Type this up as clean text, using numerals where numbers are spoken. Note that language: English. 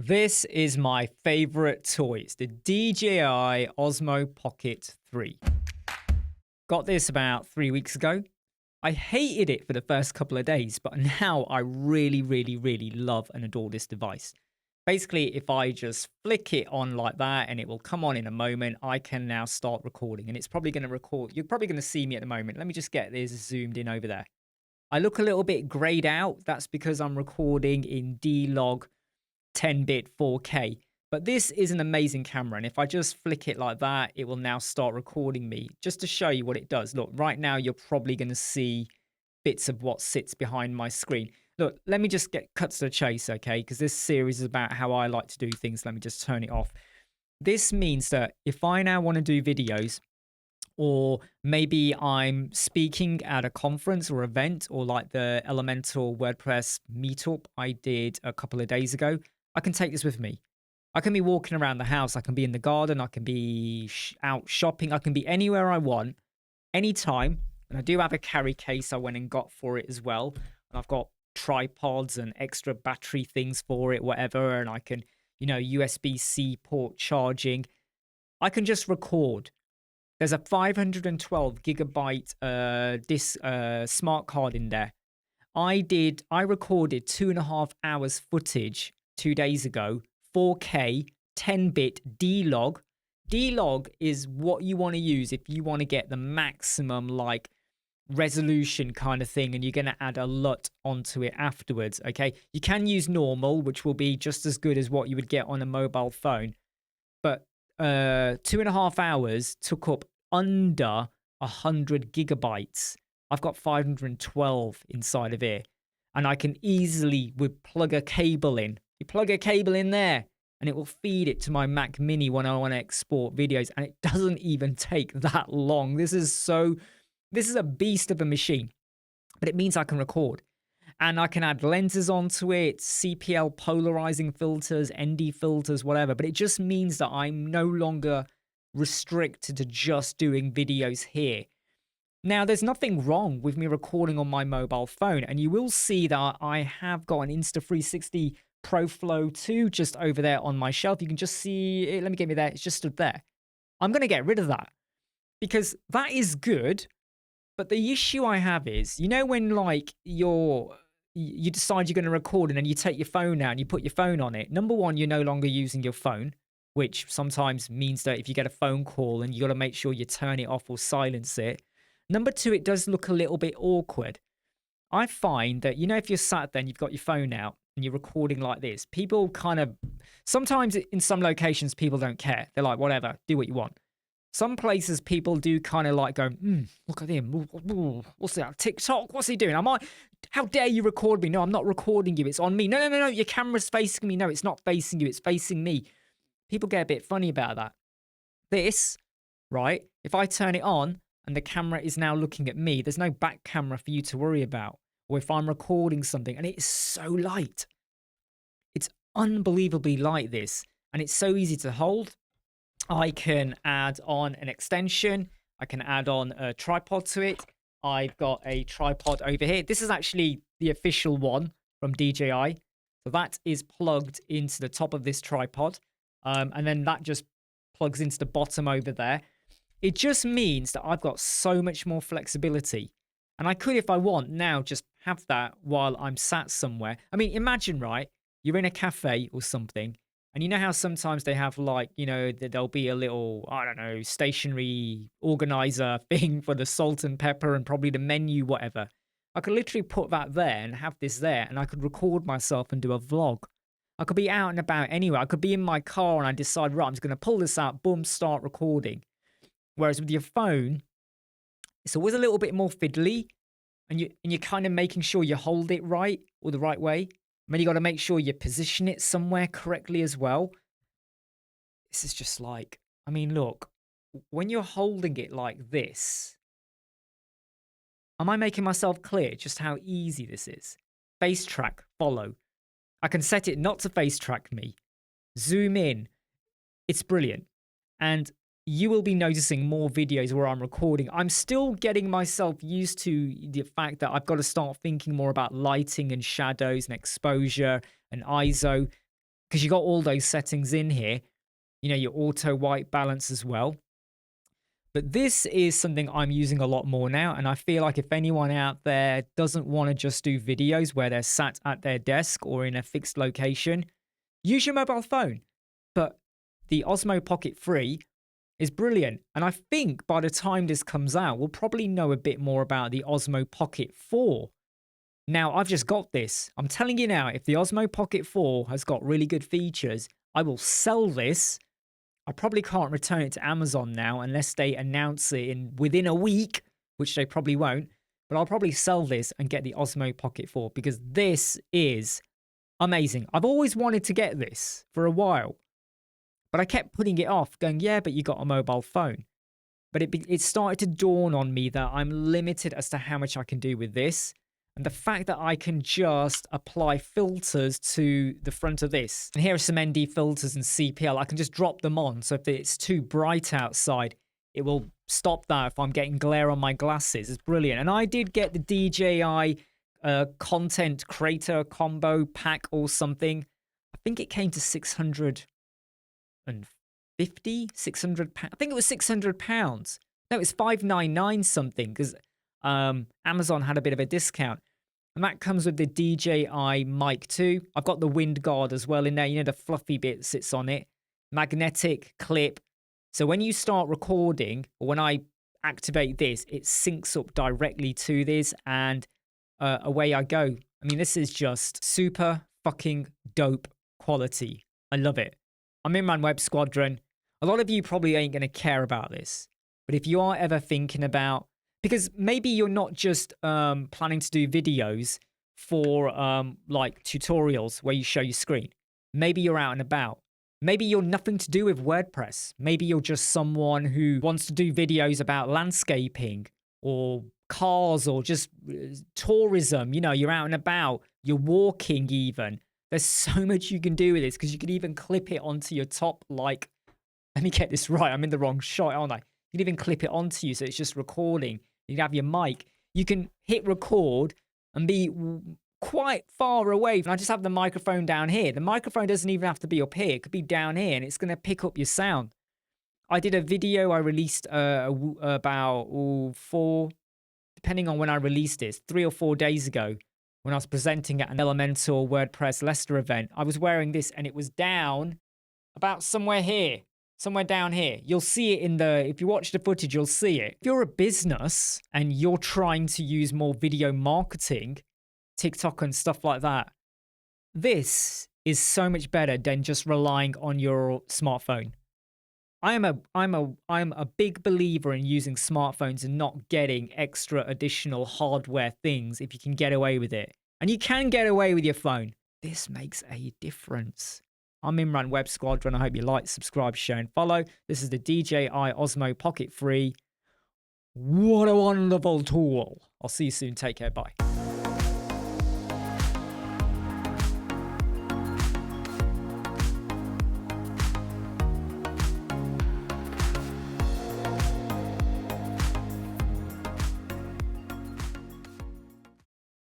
This is my favorite toy. It's the DJI Osmo Pocket 3. Got this about 3 weeks ago. I hated it for the first couple of days, but now I really love and adore this device. Basically, if I just flick it on like that and it will come on in a moment, I can now start recording. And it's probably going to record. You're probably going to see me at the moment. Let me just get this zoomed in over there. I look a little bit grayed out. That's because I'm recording in D-Log 10-bit 4K. But this is an amazing camera, and if I just flick it like that, it will now start recording me. Just to show you what it does. Look, right now you're probably going to see bits of what sits behind my screen. Look, let me just get cut to the chase, okay? Because this series is about how I like to do things. Let me just turn it off. This means that if I now want to do videos, or maybe I'm speaking at a conference or event, or like the Elemental WordPress meetup I did a couple of days ago, I can take this with me. I can be walking around the house. I can be in the garden. I can be out shopping. I can be anywhere I want, anytime. And I do have a carry case I went and got for it as well. And I've got tripods and extra battery things for it, whatever. And I can, USB-C port charging. I can just record. There's a 512 gigabyte smart card in there. I recorded 2.5 hours footage 2 days ago, 4K, 10-bit D-Log. D-Log is what you want to use if you want to get the maximum resolution kind of thing, and you're going to add a LUT onto it afterwards, okay? You can use normal, which will be just as good as what you would get on a mobile phone. But 2.5 hours took up under 100 gigabytes. I've got 512 inside of here, and I can easily plug a cable in. You plug a cable in there and it will feed it to my Mac Mini when I want to export videos, and it doesn't even take that long. This is a beast of a machine, but it means I can record. And I can add lenses onto it, CPL polarizing filters, ND filters, whatever. But it just means that I'm no longer restricted to just doing videos here. Now, there's nothing wrong with me recording on my mobile phone. And you will see that I have got an Insta360 Pro Flow 2 just over there on my shelf. You can just see it. Let me get me there. It's just stood there. I'm going to get rid of that because that is good. But the issue I have is, when you decide you're going to record and then you take your phone out and you put your phone on it. Number one, you're no longer using your phone, which sometimes means that if you get a phone call and you got to make sure you turn it off or silence it. Number two, it does look a little bit awkward. I find that, if you're sat there and you've got your phone out and you're recording like this, people sometimes in some locations, people don't care. They're like, whatever, do what you want. Some places people do kind of like go, look at him. What's that? TikTok? What's he doing? How dare you record me? No, I'm not recording you. It's on me. No. Your camera's facing me. No, it's not facing you. It's facing me. People get a bit funny about that. This, right? If I turn it on and the camera is now looking at me, there's no back camera for you to worry about. Or if I'm recording something, and it is so light. It's unbelievably light, this. And it's so easy to hold. I can add on an extension. I can add on a tripod to it. I've got a tripod over here. This is actually the official one from DJI. So that is plugged into the top of this tripod. And then that just plugs into the bottom over there. It just means that I've got so much more flexibility. And I could, if I want, now just have that while I'm sat somewhere. I mean, imagine, right? You're in a cafe or something. And you know how sometimes they have there'll be a little, stationary organizer thing for the salt and pepper and probably the menu, whatever. I could literally put that there and have this there, and I could record myself and do a vlog. I could be out and about anywhere. I could be in my car and I decide, right, I'm just going to pull this out, boom, start recording. Whereas with your phone, it's always a little bit more fiddly, and you're kind of making sure you hold it right or the right way. And then you got to make sure you position it somewhere correctly as well. This is just look, when you're holding it like this, am I making myself clear just how easy this is? Face track, follow. I can set it not to face track me. Zoom in. It's brilliant. And you will be noticing more videos where I'm recording. I'm still getting myself used to the fact that I've got to start thinking more about lighting and shadows and exposure and ISO. because you got all those settings in here. You know, your auto white balance as well. But this is something I'm using a lot more now. And I feel like if anyone out there doesn't want to just do videos where they're sat at their desk or in a fixed location, use your mobile phone. But the Osmo Pocket 3 is brilliant. And I think by the time this comes out, we'll probably know a bit more about the Osmo Pocket 4. Now, I've just got this. I'm telling you now, if the Osmo Pocket 4 has got really good features, I will sell this. I probably can't return it to Amazon now unless they announce it within a week, which they probably won't. But I'll probably sell this and get the Osmo Pocket 4 because this is amazing. I've always wanted to get this for a while, but I kept putting it off, going, yeah, but you got a mobile phone. But it started to dawn on me that I'm limited as to how much I can do with this. And the fact that I can just apply filters to the front of this. And here are some ND filters and CPL. I can just drop them on. So if it's too bright outside, it will stop that if I'm getting glare on my glasses. It's brilliant. And I did get the DJI content creator combo pack or something. I think it came to 600 pounds. I think it was £600. No, it was $599 something because Amazon had a bit of a discount. And that comes with the DJI Mic 2. I've got the wind guard as well in there. You know, the fluffy bit sits on it. Magnetic clip. So when you start recording, or when I activate this, it syncs up directly to this and away I go. I mean, this is just super fucking dope quality. I love it. I'm Imran Web Squadron. A lot of you probably ain't going to care about this. But if you are ever thinking about, because maybe you're not just planning to do videos for like tutorials where you show your screen. Maybe you're out and about. Maybe you're nothing to do with WordPress. Maybe you're just someone who wants to do videos about landscaping or cars or just tourism. You know, you're out and about. You're walking even. There's so much you can do with this because you can even clip it onto your top. Like, let me get this right. I'm in the wrong shot, aren't I? You can even clip it onto you so it's just recording. You can have your mic. You can hit record and be quite far away. And I just have the microphone down here. The microphone doesn't even have to be up here. It could be down here and it's going to pick up your sound. I did a video I released about 4, depending on when I released this, 3 or 4 days ago when I was presenting at an Elemental WordPress Leicester event. I was wearing this and it was down about somewhere here. Somewhere down here. You'll see it if you watch the footage, you'll see it. If you're a business and you're trying to use more video marketing, TikTok and stuff like that, this is so much better than just relying on your smartphone. I'm a big believer in using smartphones and not getting extra additional hardware things if you can get away with it. And you can get away with your phone. This makes a difference. I'm Imran Web Squadron. I hope you like, subscribe, share, and follow. This is the DJI Osmo Pocket 3. What a wonderful tool. I'll see you soon. Take care. Bye.